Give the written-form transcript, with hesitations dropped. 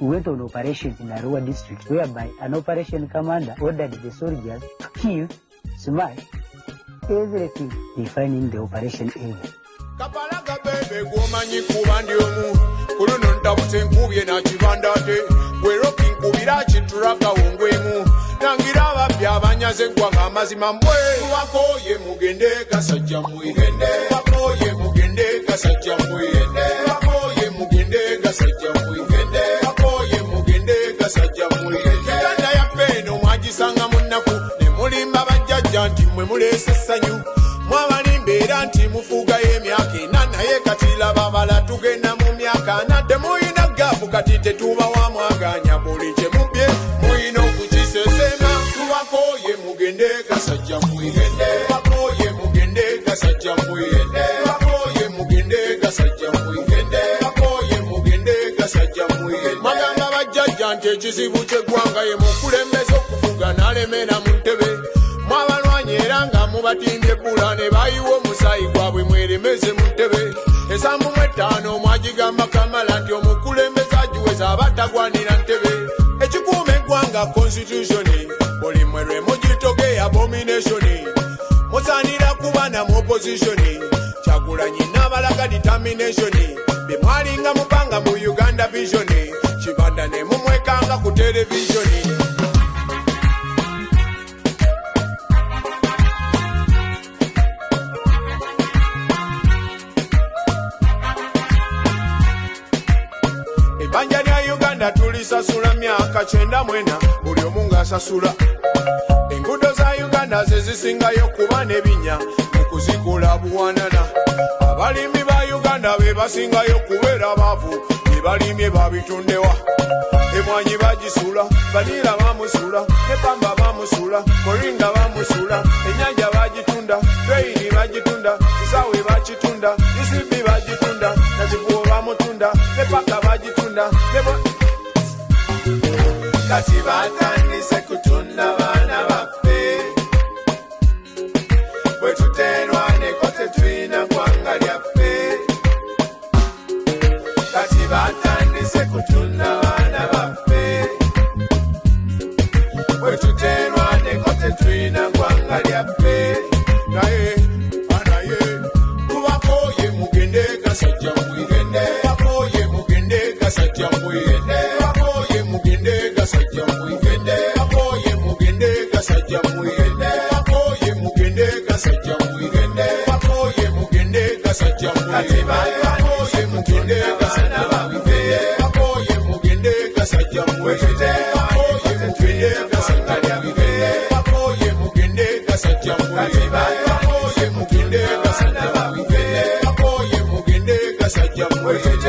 we went on operations in Arua district whereby an operation commander ordered the soldiers to kill, smash, everything they find in the operation area. Kapalaga bebe kumanyi kubandi omu kuno ntabuse nkubye na kibandate weroki nkubira kituraka wongwemu nangira ababbi abanyaze eggwanga amazima mbwe wakoye mugende gasajja mwihende wakoye mugende gasajja mwihende wakoye mugende gasajja mwihende wakoye mugende gasajja mwihende ganda ya peno mwagisanga munnaku ne mulimba bajjajja nti mwe mulese essanyu mwabalimbeera nti mufuuga y'emyaka ena naye kati laba bala tugenda mu myaka nadde muyina gaapu kati tetuba wamwaganya buli kye mubye muyina okukisesema tubakoye mugende gasajja mwihende bakoye mugende gasajja mwihende bakoye mugende gasajja mwihende bakoye mugende gasajja mwihende magamba bajjajja nti ekizibu ky'eggwanga ye mukulembeza okufuga n'alemera mu ntebe mwabalwanyi era nga mubatimbye ebbula ne bayiwa omusaayi gwabwe mweremeze mu ntebe esambu mu etaano mwagigamba Kamala nti omukulembeze agiweza abatagwanira ntebe ekikuuma eggwanga constitution buli mwerwe mugitoge abomination musaanira kuba na mu opposition Kyagulanyi n'abalaga determination bye mwalinga mupanga mu Uganda vision kibanda ne mumwekanga ku television. Banja lya Uganda tulisasula myaka 94 buli omu ng'asasula. Enguudo za Uganda ze zisingayo kuba n'ebinnya mu kuzikola buwanana. Abalimi ba Uganda be basingayo kubeera baavu bye balimye babitundewa. Emwanyi bagisula, vanira bamusula, ne pamba bamusula, moringa bamusula, ennyanja bagitunda, traini bagitunda, kisaawe bakitunda, isibi bagitunda, nakivubo bamutunda, ne paka bagitunda, kati batandise kutunda baana baffe bwe tuteerwa neko tetulina ggwanga lyaffe kati batandise kutunda baana baffe bwe tuteerwa neko tetulina ggwanga lyaffe naye tubakoye mugende gasajja mwigende bakoye mugende gasajja mwigende bakoye mugende gasajja mwigende bakoye mugende gasajja mwigende bakoye mugende gasajja mwigende bakoye mugende gasajja mwigende bakoye mugende gasajja mwigende bakoye mugende gasajja mwigende bakoye mugende gasajja mwigende bakoye mugende gasajja mwigende bakoye mugende gasajja mwigende bakoye mugende gasajja mwigende